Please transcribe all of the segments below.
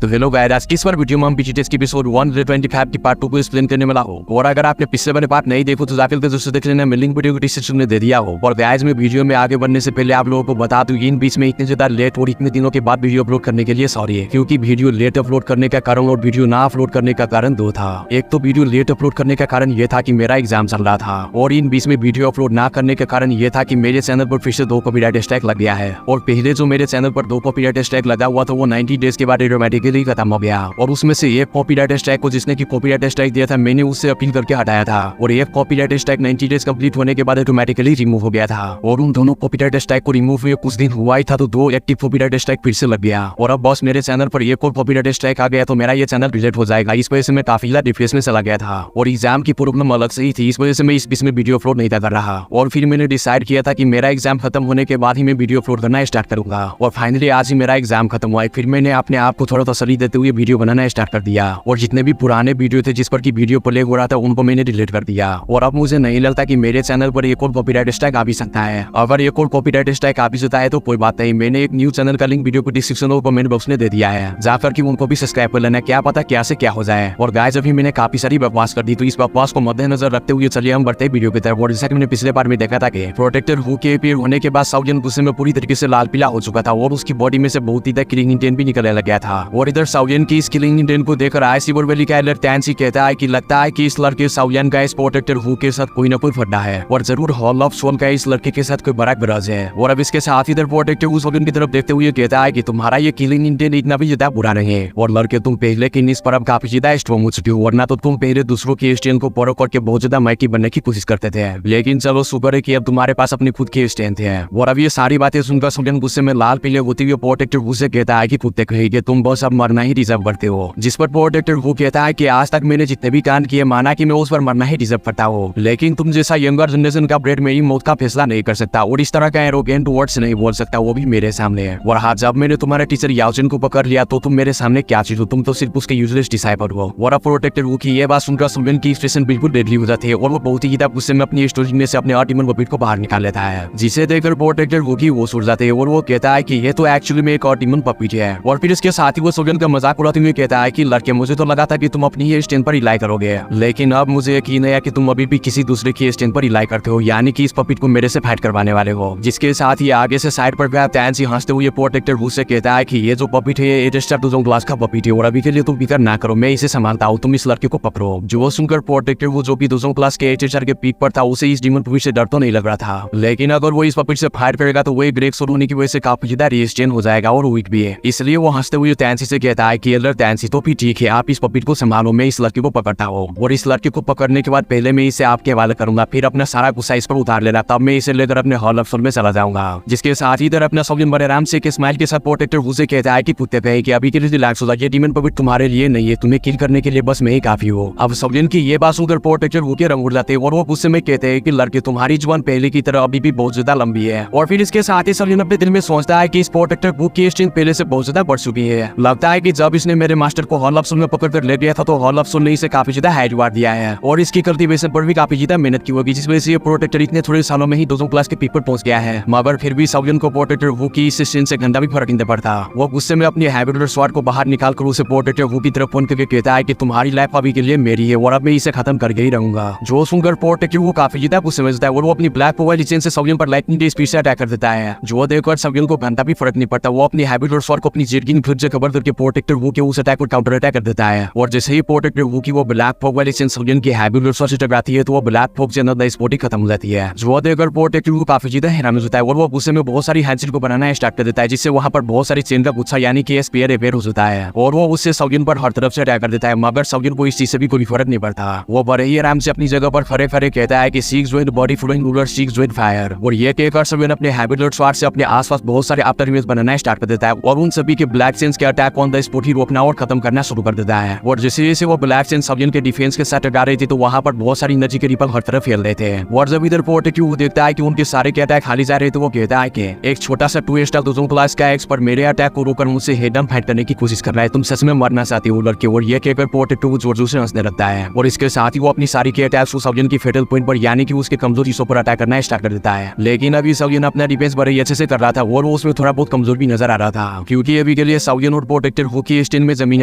तो hello guys, इस बार video में हम बीजीटीएस की एपिसोड 125 की पार्ट 2 को एक्सप्लेन करने वाला हूं। और अगर आपने पिछले वाले पार्ट नहीं देखो तो जाकर जरूर देख लेना, मैं लिंक वीडियो को डिस्क्रिप्शन में दे दिया हो। और गाइस, में वीडियो में आगे बढ़ने से पहले आप लोगों को बता दूं, इन बीच में इतने ज्यादा लेट और इतने दिनों के बाद वीडियो अपलोड करने के लिए सॉरी है, क्योंकि वीडियो लेट अपलोड करने का कारण और वीडियो ना अपलोड करने का कारण दो था। एक तो वीडियो लेट अपलोड करने का कारण ये था कि मेरा एग्जाम चल रहा था, और इन बीच में वीडियो अपलोड ना करने का कारण ये था कि मेरे चैनल पर फिर से 2 कॉपीराइट स्ट्राइक लग गया है। और पहले जो मेरे चैनल पर 2 कॉपीराइट स्ट्राइक लगा हुआ था वो 90 डेज के बाद ऑटोमेटिकली खत्म हो गया, और उसमें से एक कॉपीराइट स्ट्राइक को जिसने की कॉपीराइट स्ट्राइक दिया था मैंने उससे अपील करके हटाया था, और एक कॉपीराइट स्ट्राइक 90 डेज कंप्लीट होने के बाद ऑटोमेटिकली रिमूव हो गया था। और उन दोनों कॉपीराइट स्ट्राइक को रिमूव हुए कुछ दिन हुआ ही था तो 2 एक्टिव कॉपीराइट स्ट्राइक फिर से लग गया, और अब बस मेरे चैनल पर एक और कॉपीराइट स्ट्राइक आ गया तो मेरा ये चैनल डिलीट हो जाएगा। इस वजह से मैं काफी ज्यादा डिप्रेशन में चला गया था, और एग्जाम की प्रॉब्लम अलग से ही थी, इस वजह से मैं इस बीच में वीडियो अपलोड नहीं कर रहा। और फिर मैंने डिसाइड किया था कि मेरा एग्जाम खत्म होने के बाद ही मैं वीडियो अपलोड करना स्टार्ट करूंगा, और फाइनली आज ही मेरा एग्जाम खत्म हुआ है। फिर मैंने अपने आप को थोड़ा तसल्ली देते हुए वीडियो बनाना स्टार्ट कर दिया, और जितने भी पुराने वीडियो थे जिस पर की वीडियो प्ले हो रहा था उनको मैंने डिलीट कर दिया। और अब मुझे नहीं लगता कि मेरे चैनल पर एक और कॉपीराइट स्ट्राइक आ भी सकता है। अगर एक और कॉपीराइट स्ट्राइक आ भी सकता है तो कोई बात नहीं, मैंने एक न्यू चैनल का लिंक वीडियो को डिस्क्रिप्शन और कमेंट बॉक्स में दे दिया है, जाकर कि उनको भी सब्सक्राइब कर लेना, क्या पता क्या से क्या हो जाए। और गाइस, अभी मैंने काफी सारी बकवास कर दी, तो इस बकवास को मद्देनजर रखते हुए चलिए हम बढ़ते वीडियो की तरफ। और जैसा कि मैंने पिछले बार में देखा था कि प्रोटेक्टर हु के अपीयर होने के बाद साउजन गुस्से में पूरी तरीके से लाल पीला हो चुका था, और उसकी बॉडी में से बहुत ही किलिंग इंटेंट भी निकलने लग गया था। और इधर साउजन की इस किलिंग इंटेंट को देखकर आईसी बोरवेली का एलर टैंसी कहता है कि लगता है कि इस लड़के साउजन का इस प्रोटेक्टर हु के साथ कोई ना कोई फड्डा है, और जरूर हॉल ऑफ सोल का इस लड़के के साथ कोई बड़ा गरज है। और अब इसके साथ इधर प्रोटेक्टर हु साउजन की तरफ देखते हुए कहता है कि तुम्हारा ये किलिंग इंटेंट इतना भी ज्यादा बुरा नहीं है, और लड़के तुम पहले की इस पर अब काफी ज्यादा स्ट्रॉन्ग हो चुके हो, वरना तो तुम पहले दूसरों की स्टैंड को परख करके बहुत ज्यादा माइटी बनने की कोशिश करते थे। लेकिन चलो शुक्र है कि अब तुम्हारे पास अपनी खुद की स्टैंड है। और अब ये सारी बातें सुनकर साउजन गुस्से में लाल पीले होते हुए प्रोटेक्टर हु से कहता है कि कुत्ते कहेंगे तुम बस अब मरना ही डिजर्व करते हो। जिस पर प्रोटेक्टर हु कहता है कि आज तक मैंने जितने भी कांड किए माना कि मैं उस पर मरना ही डिजर्व करता हूँ, लेकिन तुम जैसा यंगर जनरेशन का ब्रेड मेरी मौत का फैसला नहीं कर सकता, और इस तरह का एरोगेंट वर्ड्स नहीं बोल सकता, वो भी मेरे सामने है। और हाँ, जब मैंने तुम्हारे टीचर याओजिन को पकड़ लिया तो तुम मेरे सामने क्या चीज हो, तुम तो सिर्फ उसके यूजलेस डिसाइपल हो। और अब प्रोटेक्टर हु की ये बात सुनकर साउजन की एक्सप्रेशन बिल्कुल डेडली हो जाती है, और वो बहुत ही ज्यादा गुस्से में अपनी स्टोरी में से अपने ऑटिमन बॉबिट को बाहर निकाल लेता है, जिसे देखकर प्रोटेक्टर हु की वो सुर जाते हैं, और वो कहता है कि ये तो एक्चुअली में एक ऑटिमन पपीट है। और फिर इसके साथ ही वो साउजन का मजाक उड़ाते हुए कहता है कि लड़के मुझे तो लगा था कि तुम अपनी ही स्टैंड पर रिलाई करोगे, लेकिन अब मुझे यकीन है कि तुम अभी भी किसी दूसरे की स्टैंड पर रिलाई करते हो, यानी कि इस पपीट को मेरे से फाइट करवाने वाले हो। जिसके साथ ही आगे से साइड पर गया टैंसी हंसते हुए प्रोटेक्टर हु से कहता है कि ये जो पपीट है ये स्टार टू क्लास का पपीट है, और अभी के लिए तुम फिक्र ना करो, मैं इसे संभालता हूँ, तुम इस लड़के को पकड़ो। जो सुनकर प्रोटेक्टर हु जो भी 2 क्लास के एचएचआर के पीक पर था उसे इस डीमन पपीट से डर तो नहीं लग रहा था, लेकिन अगर वो इस पपीट से फाइट करेगा तो वो एक ब्रेक सोल होने की वजह से काफी ज्यादा रेजिस्टेंट हो जाएगा और वीक भी है। इसलिए वो हंसते हुए टैंसी से कहता है कि एलर टैंसी तो भी ठीक है, आप इस पपीट को संभालो, मैं इस लड़के को पकड़ता हूँ, और इस लड़के को पकड़ने के बाद पहले मैं इसे आपके हवाले करूंगा, फिर अपना सारा गुस्सा इस पर उतार लेना, तब मैं इसे लेकर अपने हॉल ऑफ सोल में चला जाऊंगा। जिसके साथ ही इधर अपना साउजन बड़े आराम से एक स्माइल के साथ प्रोटेक्टर हु से कहता है कि कुत्ते पे कि अभी के लिए रिलैक्स हो जाइए, डीमन पपीट तुम्हारे लिए नहीं है, तुम्हें किल करने के लिए बस मैं ही काफी हूँ। अब साउजन की ये बात सुनकर प्रोटेक्टर हु के रंग उड़ जाते हैं, और वो गुस्से में कहते हैं कि लड़के तुम्हारी जुबान पहले की तरह अभी भी बहुत ज्यादा लंबी है। और फिर इसके साथ ही साउजन अपने दिल में सोचता है कि इस प्रोटेक्टर हु की स्ट्रेंथ पहले से बहुत ज्यादा बढ़ चुकी है। लगता है कि जब इसने मेरे मास्टर को हॉल ऑफ सोल में पकड़कर ले गया था तो हॉल ऑफ सोल ने इसे काफी ज्यादा हाई रिवार्ड दिया है, और इसकी कल्टीवेशन पर भी काफी ज्यादा मेहनत की होगी, जिस वजह से ये प्रोटेक्टर इतने थोड़े सालों में ही 2 क्लास के पीक पर पहुंच गया है। मगर फिर भी साउजन को प्रोटेक्टर हु की इस स्ट्रेंथ से घंटा भी फर्क नहीं पड़ता। वो गुस्से में अपनी हैबिटेड स्वॉर्ड को बाहर निकालकर उसे प्रोटेक्टर हु की तरफ फोन करके कहता है कि तुम्हारी लाइफ अभी के लिए मेरी है, और अब मैं इसे खत्म करके ही रहूंगा। जो सुनकर प्रोटेक्टर हु काफी ज्यादा गुस्से में जाता है, और वो अपनी ब्लैक पोवाइल चेन से साउजन पर लाइटनिंग की स्पीड से अटैक कर देता है। जो देखकर साउजन को घंटा भी फर्क नहीं पड़ता, वो अपनी हैबिटेड स्वॉर्ड को अपनी जेटगिन फ्लिप से कवर करके प्रोटेक्टर हु के उस अटैक को काउंटर अटैक कर देता है। और जैसे ही प्रोटेक्टर हु की वो ब्लैक पोवाइल चेन साउजन की हैबिटेड स्वॉर्ड से टकराती है तो वो ब्लैक फोक से अंदर स्पॉटी खत्म हो जाती है। जो देखकर प्रोटेक्टर हु काफी ज्यादा हैरान होता है, और वो गुस्से में बहुत सारी हैंडसेट को बनाना स्टार्ट कर देता है, जिससे वहां पर बहुत सारी चेन का गुच्छा यानी कि स्पेयर रिपेयर हो जाता है, और वो उससे साउजन पर हर तरफ से अटैक कर देता है। मगर साउजन को इस चीज से भी कोई फर्क नहीं पड़ता, वो बड़े ही आराम से अपनी जगह पर खड़े खड़े कहता है कि seeks with body flowing ruler seeks with fire. और ये कहकर साउजन अपने हैबिटेड स्वॉर्ड से अपने आसपास बहुत सारे आफ्टर इमेज बनाना स्टार्ट कर देता है, और उन सभी के ब्लैक चेन्स के अटैक ऑन द स्पॉट ही रोकना और खत्म करना शुरू कर देता है। और जैसे जैसे वो ब्लैक चेन साउजन के डिफेंस के साथ टकरा रही थी तो वहां पर बहुत सारी एनर्जी के रिपल हर तरफ फैल रहे थे। और जब इधर प्रोटेक्टर हु देखता है कि उनके सारे के अटैक खाली जा रहे तो वो कहता है कि एक छोटा सा 2 स्टार 2 क्लास का एक्स पर मेरे अटैक को रोककर मुझसे हेड ऑन फाइट करने की कोशिश कर रहा है, तुम सच में मरना चाहती हो लड़के। और ये कहकर प्रोटेक्टर हु जोर जोर से हंसने लगता है, और इसके साथ ही वो अपनी सारी के अटैक्स को साउजन की फेटल पॉइंट पर यानी कि उसके कमजोर हिस्सों पर अटैक करना स्टार्ट कर देता है। लेकिन अभी साउजन अपना डिफेंस बड़े अच्छे से कर रहा था, और वो उसमें थोड़ा बहुत कमजोर भी नजर आ रहा था, क्योंकि अभी के लिए साउजन और प्रोटेक्टर प्रोटेक्टर वो की स्टेन में जमीन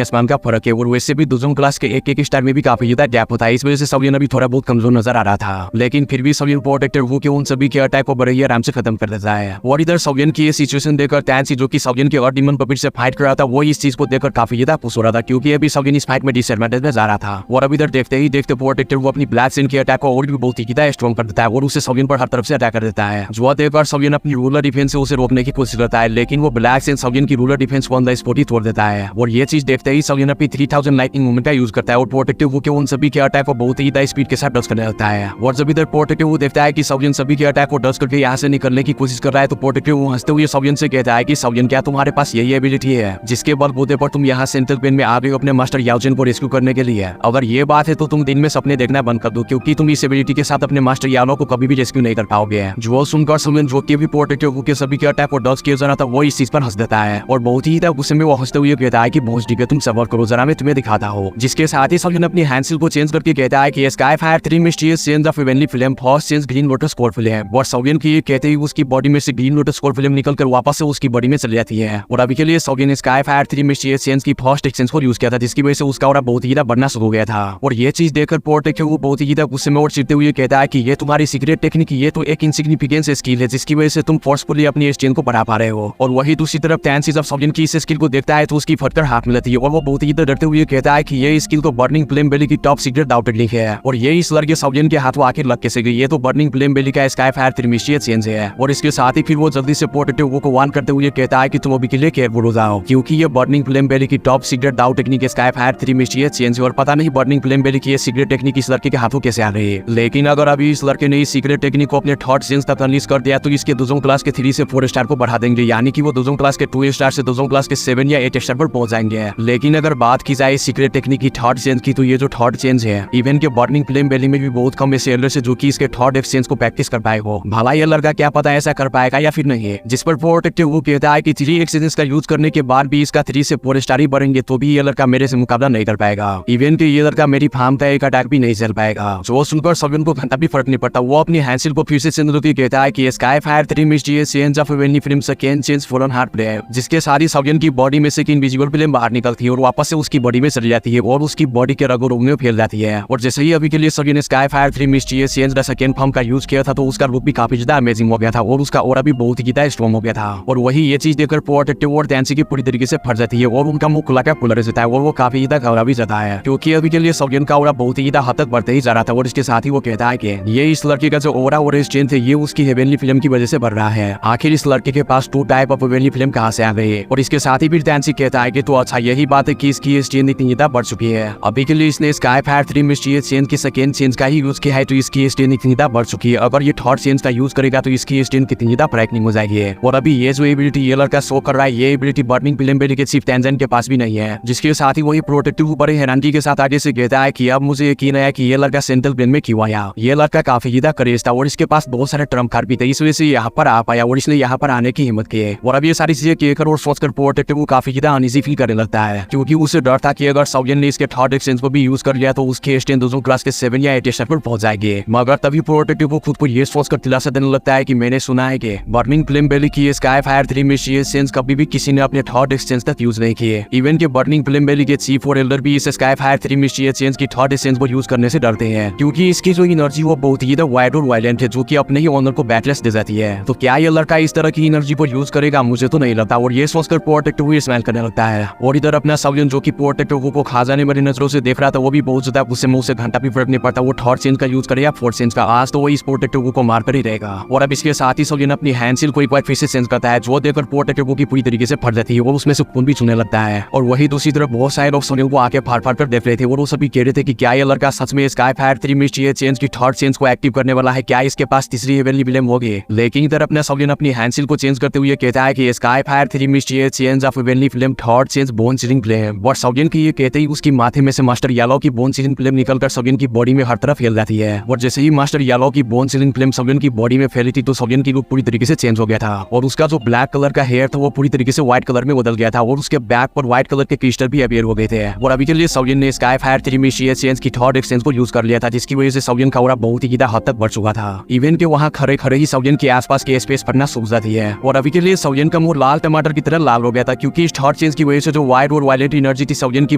आसमान का फर्क है और वैसे भी दोजों क्लास के एक स्टार में भी काफी ज्यादा गैप होता है। इस वजह से सवियन अभी थोड़ा बहुत कमजोर नजर आ रहा था, लेकिन फिर भी सवियन प्रोटेक्टर वो के उन सभी के अटैक को बड़े ही आराम से खत्म कर देता है। और इधर सवियन की ये सिचुएशन देखकर टैंसी जो कि सवियन के और डीमन पपिट से फाइट कर रहा था, वो इस चीज को देखकर काफी ज्यादा खुश हो रहा था क्योंकि अभी सवियन इस फाइट में डिसएडवांटेज में जा रहा था। और अभी इधर देखते ही देखते प्रोटेक्टर वो अपनी ब्लैक सेन के अटैक को और भी बहुत ही ज्यादा स्ट्रॉन्ग कर देता है और उसे सवियन पर हर तरफ से अटैक कर देता है। जो देखकर सवियन अपनी रूलर डिफेंस से उसे रोकने की कोशिश करता है, लेकिन वो ब्लैक सेन सवियन की रूलर डिफेंस को ऑन द स्पॉट ही तोड़ देता है। और ये चीज देखते ही सवियन अपनी 3000 लाइटनिंग मूवमेंट का यूज करता है और प्रोटेक्टिव वो के उन सभी के अटैक को बहुत ही ज्यादा स्पीड के साथ डच करने लगता है। और जब इधर प्रोटेक्टिव वो देखता है कि सवियन सभी के अटैक को डच करके यहाँ से निकलने की कोशिश कर रहा है, तो प्रोटेक्टिव वो हंसते हुए सवियन से कहता है कि सवियन क्या तुम्हारे पास यही एबिलिटी है जिसके बलबूते पर तुम यहाँ सेंट्रल पेन में आ गए हो अपने मास्टर याओजिन को रेस्क्यू करने के लिए? अगर ये बात है तो तुम दिन में सपने देखना बंद कर दो क्योंकि तुम इस एबिलिटी के साथ अपने मास्टर याओ को कभी भी रेस्क्यू नहीं कर पाओगे। जो सुनकर सवियन जो कि भी प्रोटेक्टिव के सभी के अटैक को डच किया जा रहा था, वो इस चीज पर हंस देता है और बहुत ही गुस्से में वो हंसते हुए कहता है कि बहुत ठीक है, तुम सबर करो, जरा मैं तुम्हें दिखाता हूँ। जिसके साथ ही सवियन अपनी हैंडसिल को चेंज करके कहता है कि sky fire 3 mysterious change of इवेंटली flame first change green lotus core flame. और सवियन की ये कहते ही उसकी बॉडी में से ग्रीन लोटस कोर फ्लेम निकलकर वापस से उसकी बॉडी में चली जाती है। और अभी के लिए सवियन ने स्काई फायर 3 मिस्टीरियस चेंज की फर्स्ट एक्सचेंज को यूज किया था, जिसकी वजह से उसका और बहुत ही बढ़ना शुरू हो गया था। और ये चीज देखकर प्रोटेक्टिव वो बहुत ही गुस्से में और चिढ़ते हुए कहता है कि ये तुम्हारी सीक्रेट टेक्निक, ये तो एक इनसिग्निफिकेंट स्किल है जिसकी वजह से तुम फोर्सफुली अपनी स्ट्रेंथ को बढ़ा पा रहे हो। और वही दूसरी तरफ टैंसी जब सवियन की इस स्किल को देखता है तो उसकी फटकर हाथ में लेती है और वो बहुत ही डरते हुए कहता है कि ये स्किल तो बर्निंग फ्लेम बेली की टॉप सीक्रेट आउटेड लिंक है। और ये इस लड़के सवियन के हाथ आखिर लग कैसे गई? ये तो बर्निंग फ्लेम बेली का स्काई फायर 3 मिस्टीरियस चेंज है। और इसके साथ ही फिर वो जल्दी से प्रोटेक्टिव को वार्न करते हुए कहता है कि तुम अभी के लिए केयरफुल हो जाओ क्योंकि ये बर्निंग फ्लेम बेली की टॉप सीक्रेट दाउ technique sky fire 3 mysterious change है और पता नहीं बर्निंग फ्लेम बेली की ये सीक्रेट टेक्निक इस लड़के के हाथों कैसे आ रही है। लेकिन अगर अभी इस लड़के ने इस सीक्रेट टेक्निक को अपने थर्ड सेंस तक अनलीज कर दिया तो इसके दोजों क्लास के 3 से 4 स्टार को बढ़ा देंगे, यानी कि वो दोजों क्लास के 2 स्टार से दोजों क्लास के 7 या 8 स्टार पर पहुंच जाएंगे। लेकिन अगर बात की जाए सीक्रेट टेक्निक की थर्ड चेंज की, तो ये जो थर्ड चेंज है इवन के बर्निंग फ्लेम बेली में भी बहुत कम ऐसे एल्डर से जो कि इसके थर्ड एक्सचेंज को प्रैक्टिस कर पाए हो। भला ये लड़का क्या पता ऐसा कर पाएगा या फिर नहीं है। जिस पर प्रोटेक्टिव वो कहता है कि 3 एक्सचेंज का यूज करने के बाद भी इसका 3 से 4 स्टार ही बढ़ेंगे तो भी ये लड़का मेरे से मुकाबला नहीं कर पाएगा। इवन के ये लड़का मेरी फार्म का एक अटैक भी नहीं चल पाएगा। जो सुनकर सवियन को घंटा भी फर्क नहीं पड़ता। वो अपनी हैंडसिल को फिर से चेंज करके कहता है कि sky fire 3 mysterious change of इवेंटली flame second change fallen heart play, जिसके साथ ही सवियन की बॉडी में से एक इनविजिबल फ्लेम बाहर निकलती है और वापस से उसकी बॉडी में चली जाती है और उसकी बॉडी के रगों में फैल जाती है। और जैसे ही अभी के लिए सवियन ने sky fire 3 mysterious change the second form का यूज किया था तो उसका लुक भी काफी ज्यादा अमेजिंग हो गया था और उसका ऑरा भी बहुत ही ज्यादा स्ट्रॉन्ग हो गया था। और वही ये चीज देखकर प्रोटेक्टिव और टैंसी की पूरी तरीके से फट जाती है और उनका मुंह खुला कर खुला रह जाता है और वो काफी ज्यादा घबरा भी जाता है क्योंकि अभी के लिए सवियन का ऑरा बहुत ही ज्यादा हद तक बढ़ते ही जा रहा था। और इसके साथ ही वो कहता है कि ये इस लड़के का जो ऑरा और स्ट्रेंथ है ये उसकी हेवनली फिल्म की वजह से बढ़ रहा है। आखिर इस लड़के के पास 2 टाइप ऑफ हेवनली फिल्म कहां से आ गई? और इसके साथ ही फिर टैंसी कहता है कि तो अच्छा यही बात है कि इसकी स्ट्रेंथ इतनी ज्यादा बढ़ चुकी है। अभी के लिए इसने स्काई फायर 3 मिस्टीरियस चेंज की सेकंड चेंज का ही यूज किया है तो इसकी स्ट्रेंथ इतनी ज्यादा बढ़ चुकी है। अगर ये थर्ड चेंज का यूज करेगा तो इसकी स्ट्रेंथ कितनी ज्यादा ब्रेकनिंग हो जाएगी। और अभी ये जो एबिलिटी ये लड़का शो कर रहा है ये एबिलिटी बर्निंग फ्लेम बेली के चीफ टेंजन के पास भी नहीं है। जिसके साथ ही वही प्रोटेक्टिव बड़े हैरानगी के साथ आगे से कहता है कि अब मुझे यकीन है कि ये लड़का सेंट्रल प्लेन में क्यों आया। ये लड़का काफी ज्यादा करेज था और इसके पास बहुत सारे ट्रम्प कार्ड भी थे, इस वजह से यहाँ पर आ पाया और इसने यहाँ पर आने की हिम्मत की है। और अब ये सारी चीजें कहकर और सोचकर प्रोटेक्टिव काफी ज्यादा अनईजी फील करने लगता है क्योंकि उसे डर था कि अगर सवियन ने इसके थर्ड एक्सचेंज को भी यूज कर लिया तो उसके स्ट्रेंथ दोनों क्लास के 7 या 8 स्टार पर पहुंच जाएगी। मगर तभी प्रोटेक्टिव को खुद को ये सोचकर दिलासा देने लगता है कि मैंने सुना है कि बर्निंग फ्लेम बेली की स्काई फायर 3 मिस्टीरियस चेंज कभी भी किसी ने अपने थर्ड एक्सचेंज तक यूज नहीं किए। इवन के बर्निंग फ्लेम बेली के चीफ और एल्डर भी इस स्काई फायर 3 मिस्टीरियस चेंज की थर्ड एक्सचेंज को यूज करने से डरते हैं क्योंकि इसकी जो एनर्जी वो बहुत ही वाइड और वायलेंट है जो कि अपने ही ऑनर को बैटलेस दे जाती है। तो क्या ये लड़का इस तरह की एनर्जी को यूज करेगा? मुझे तो नहीं लगता। और ये सोचकर प्रोटेक्टिव स्माइल करने लगता है। और इधर अपना सवियन जो कि प्रोटेक्टिव को खा जाने वाली नजरों से देख रहा था वो भी बहुत ज्यादा गुस्से में उसे घंटा भी फर्क नहीं पड़ता वो थर्ड चेंज का यूज करे या फोर्थ चेंज का, आज तो वो इस प्रोटेक्टिव को मार कर ही रहेगा। और अब इसके साथ ही सवियन अपनी हैंडसिल को एक बार फिर से चेंज करता है जो देखकर प्रोटेक्टिव की पूरी तरीके से फट जाती है और उसमें से खून भी चुनने लगता है। और वही दूसरी तरफ बहुत सारे लोग सवियन को आके फाड़ फाड़ कर देख रहे थे और वो सभी कह रहे थे कि क्या ये लड़का सच में स्काई फायर 3 मिस्टीरियस चेंज की थर्ड चेंज को एक्टिव करने वाला है, क्या इसके पास तीसरी हेवनली फ्लेम होगी? लेकिन इधर अपना सवियन अपनी हैंडसिल को चेंज करते हुए कहता है कि sky fire 3 mysterious change of heavenly flame third change bone ceiling flame. और सवियन की ये कहते ही उसकी माथे में से मास्टर यालो की बोन सीलिंग फ्लेम निकलकर सवियन की बॉडी में हर तरफ फैल जाती है। और जैसे ही मास्टर यालो की बोन सीलिंग फ्लेम सवियन की बॉडी में फैली थी तो सवियन की लुक पूरी तरीके से चेंज हो गया था और उसका जो ब्लैक कलर का हेयर था वो पूरी तरीके से व्हाइट कलर में बदल गया था और उसके बैक पर व्हाइट कलर के क्रिस्टल भी अपीयर हो गए थे। और अभी के लिए सवियन ने स्काई फायर 3 मिस्टीरियस चेंज की थर्ड एक्सचेंज को यूज कर लिया था जिसकी वजह से सवियन का ऑरा बहुत ही ज्यादा हद तक बढ़ चुका था। इवन के वहाँ खड़े खड़े ही सवियन के आसपास के स्पेस पड़ना सूख जाती है। और अभी के लिए सवियन का मुंह लाल टमाटर की तरह लाल हो गया था क्योंकि इस थर्ड थॉट चेंज की वजह से जो वाइट और वायलेट एनर्जी थी सवियन की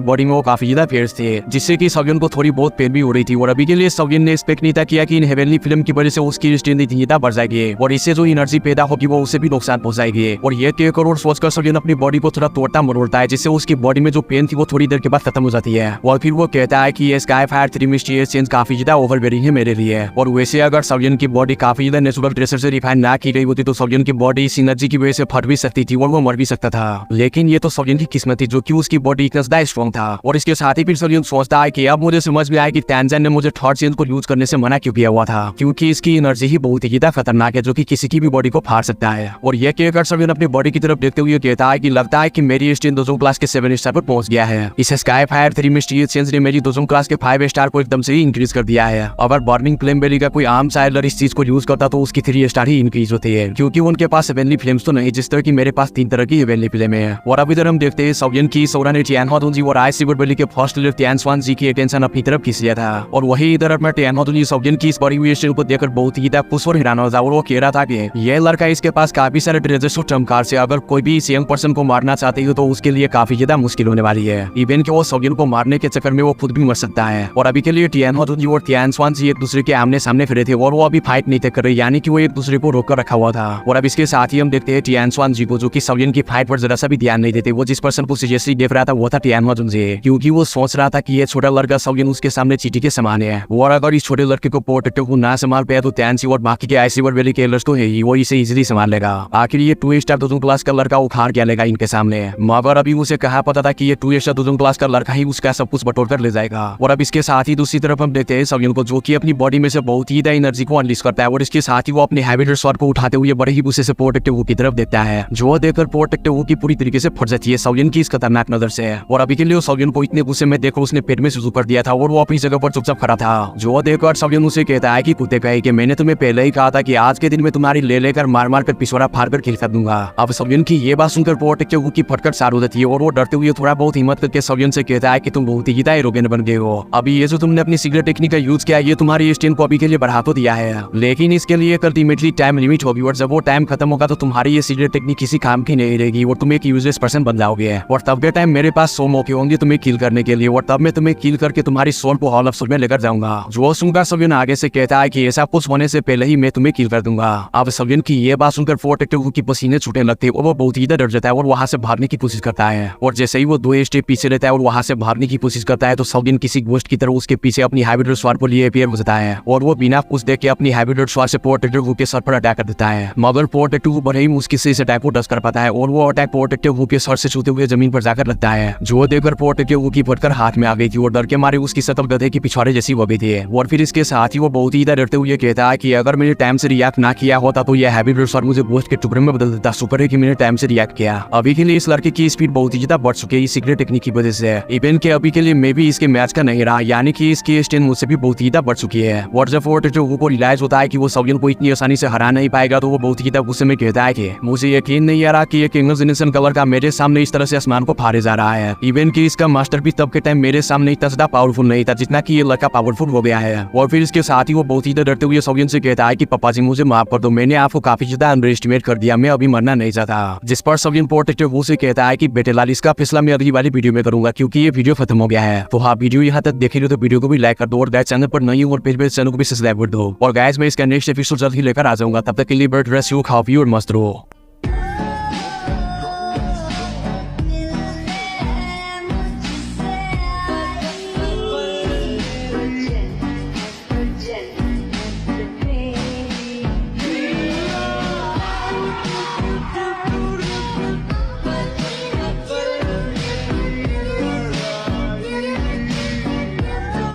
बॉडी में वो काफी ज्यादा फेयर्स थे, जिससे कि सवियन को थोड़ी बहुत पेन भी हो रही थी। और अभी के लिए सवियन ने एक्सपेक्ट नहीं था किया कि इन हेवनली फिल्म की वजह से उसकी स्ट्रेंथ इतनी बढ़ जाएगी और इससे जो एनर्जी पैदा होगी वो उसे भी नुकसान पहुंचाएगी। और ये कहकर और सोचकर सवियन अपनी बॉडी को थोड़ा तोड़ता मरोड़ता है, जिससे उसकी बॉडी में जो पेन थी वो थोड़ी देर के बाद खत्म हो जाती है। और फिर वो कहता है कि ये स्काई फायर 3 मिस्टीरियस चेंज काफी ज्यादा ओवरवेयरिंग है मेरे लिए। और वैसे अगर सवियन की बॉडी काफी ज्यादा नेचुरल ड्रेसर से रिफाइन ना की गई होती तो सवियन की बॉडी इस एनर्जी की वजह से फट भी सकती थी और वो मर भी सकता था। लेकिन ये तो सवियन की किस्मत थी जो कि उसकी बॉडी इतना ज्यादा स्ट्रॉन्ग था। और इसके साथ ही फिर सवियन सोचता है कि अब मुझे समझ में आया कि तैनजन ने मुझे थॉट चेंज को यूज करने से मना क्यों किया हुआ था, क्योंकि इसकी एनर्जी ही बहुत ही ज्यादा खतरनाक है जो कि किसी की भी बॉडी को फाड़ सकता है। और यह कहकर सवियन अपनी बॉडी की तरफ देखते हुए कहता है कि लगता है कि मेरी स्ट्रेंथ दोजों क्लास के 7 स्टार पर पहुंच गया है। इस स्काई फायर 3 मिस्टीरियस चेंज ने मेरी दोजों क्लास के 5 स्टार को एकदम से ही इंक्रीज कर दिया है। अगर बर्निंग फ्लेम बेली का कोई आम साइलर इस चीज को यूज करता तो उसकी 3 स्टार ही इंक्रीज होती है, क्योंकि उनके पास हेवनली फ्लेम्स तो नहीं जिस तरह की मेरे पास 3 तरह की हेवनली फ्लेम है। और अब इधर हम देखते हैं सवियन की सोरा ने टियान होदुंजी और आई सिल्वर बेली के फर्स्ट लीडर टियान स्वान जी की अटेंशन अपनी तरफ खींच लिया था। और वही इधर अपना टियान होदुंजी सवियन की इस बड़ी हुई स्ट्रेंथ को देखकर बहुत ही खुश और हैरान हो था। और वो कह रहा था कि ये लड़का इसके पास काफी सारे ट्रेजर्स और चमकार से अगर कोई भी इस यंग पर्सन को मारना चाहते हो तो उसके लिए काफी ज्यादा मुश्किल होने वाली है। इवन कि वो सवियन को मारने के चक्कर में वो खुद भी मर सकता है। और अभी के लिए टियान होदुंजी और टियान स्वान जी एक दूसरे के आमने सामने फिरे थे और वो अभी फाइट नहीं थे कर रहे, यानी कि वो एक दूसरे को रोक कर रखा हुआ था। और अब इसके साथ ही हम देखते हैं टियान स्वान जी को जो कि सवियन की फाइट पर जरा सा भी ध्यान नहीं देते। वो जिस पर्सन को सीरियसली देख रहा था वो था टियान होदुंजी, क्योंकि वो सोच रहा था कि ये छोटा लड़का सवियन उसके सामने चींटी के समान है। और अगर इस छोटे लड़के को प्रोटेक्टिव को ना संभाल पाया तो टियान सी और बाकी के आईसीवर वैली के एलर्स तो है ही, वो इसे इजीली संभाल लेगा। आखिर ये 2 स्टार दोजों क्लास का लड़का उखाड़ क्या लेगा इनके सामने, मगर अभी उसे कहा पता था कि ये 2 स्टार दोजों क्लास का लड़का ही उसका सब कुछ बटोर कर ले जाएगा। और अब इसके साथ ही दूसरी तरफ हम देखते हैं सवियन को जो कि अपनी बॉडी में से बहुत ही ज्यादा एनर्जी को अनलीज करता है। और इसके साथ ही वो अपने हैबिटर स्वॉर्ड को उठाते हुए बड़े ही गुस्से से प्रोटेक्टिव वो की तरफ देखता है, जो देखकर प्रोटेक्टिव वो की पूरी तरीके से फट जाती है सवियन की इस खतरनाक नजर से। और अभी के लिए सवियन को इतने गुस्से में देखकर उसने पेट में सुसु कर दिया था और वो अपनी जगह पर चुपचाप खड़ा था। जो देखकर सवियन उसे कहता है कि कुत्ते कहे कि मैंने तुम्हें पहले ही कहा था कि आज के दिन में तुम्हारी ले लेकर मार मार कर पिछवाड़ा फाड़ कर खिल कर दूंगा। अब सवियन की ये बात सुनकर प्रोटेक्टिव वो की फटकर सार हो जाती है और वो डरते हुए थोड़ा बहुत हिम्मत करके सवियन से कहता है कि तुम बहुत ही ज्यादा एरोगेंट बन गए हो। अभी ये जो तुमने अपनी सीक्रेट टेक्निक का यूज किया ये तुम्हारी स्ट्रेंथ को अभी के लिए बढ़ा तो दिया है, लेकिन इसके लिए अल्टीमेटली टाइम लिमिट होगी और जब वो टाइम खत्म होगा तो तुम्हारी ये सीक्रेट टेक्निक किसी काम की नहीं रहेगी और तुम एक यूजलेस पर्सन बन जाओगे। और तब के टाइम मेरे पास 100 मौके होंगे तुम्हें किल करने के लिए और तब मैं तुम्हें किल करके तुम्हारी सोल को हॉल ऑफ सोल में लेकर जाऊंगा। जो सुनकर सवियन आगे से कहता है कि ऐसा कुछ होने से पहले ही मैं तुम्हें किल कर दूंगा। अब सवियन की ये बात सुनकर प्रोटेक्टिव की पसीने छूटने लगते और वो बहुत ही डर जाता है और वहां से भागने की कोशिश करता है। और जैसे ही वो 2 स्टेप पीछे रहता है और वहां से भागने की कोशिश करता है तो सवियन किसी गोश्त की तरह उसके पीछे अपनी हैबिटर स्वार को लिए अपीयर हो जाता है और वो बिना कुछ देख के अपनी हैबिटर स्वार से प्रोटेक्टिव के सर पर अटैक कर देता है। मगर प्रोटेक्टिव बड़े ही मुश्किल से इस अटैक को डस कर पाता है और वो अटैक प्रोटेक्टिव के सर से छूते हुए जमीन पर जाकर लगता है। जो देखकर प्रोटेक्टिव की फटकर हाथ में आ गई थी और डर के मारे उसकी शक्ल गधे की पिछवाड़े जैसी हो गई थी। और फिर इसके साथ ही वो बहुत ही डरते हुए कहता है कि अगर मैंने टाइम से रिएक्ट ना किया होता तो यह हैबिटर स्वार मुझे गोश्त के टुकड़े में बदल देता। शुक्र है कि मैंने टाइम से रिएक्ट किया। अभी के लिए इस लड़के की स्पीड बहुत ही ज्यादा बढ़ चुकी है इस सीक्रेट टेक्निक की वजह से। इवन के अभी के लिए मैं भी इसके मैच का नहीं रहा, यानी कि इसकी स्ट्रेंथ मुझसे भी बहुत ही ज्यादा बढ़ चुकी है। और जब प्रोटेक्टिव को रियलाइज होता है कि वो सवियन को इतनी आसानी से हरा नहीं पाएगा तो वो बहुत ही गुस्से में कहता है कि मुझे यकीन नहीं आ रहा कि एक इमेजिनेशन कलर का मेरे सामने इस तरह से आसमान को फाड़े जा रहा है। इवन कि इसका मास्टर भी तब के टाइम मेरे सामने इतना ज्यादा पावरफुल नहीं था जितना कि ये लड़का पावरफुल हो गया है। और फिर इसके साथ ही वो बहुत ही डरते हुए सवियन से कहता है कि पापा जी मुझे माफ कर दो, मैंने आपको काफी ज्यादा अंडर एस्टिमेट कर दिया, मैं अभी मरना नहीं चाहता। जिस पर सवियन प्रोटेक्टिव से कहता है कि बेटे लाल इसका फैसला मैं अगली वाली वीडियो में करूंगा क्योंकि ये वीडियो खत्म हो गया है। तो हाँ, वीडियो यहाँ तक देख लो तो वीडियो को भी लाइक कर दो और गाइस चैनल पर नई हो और पेज चैनल को भी सब्सक्राइब कर दो। और गाइस मैं इसका नेक्स्ट एपिसोड जल्द ही लेकर आ जाऊंगा, तब तक के लिए बर्ड रेस्ट यू, खाओ पियो और मस्त रहो।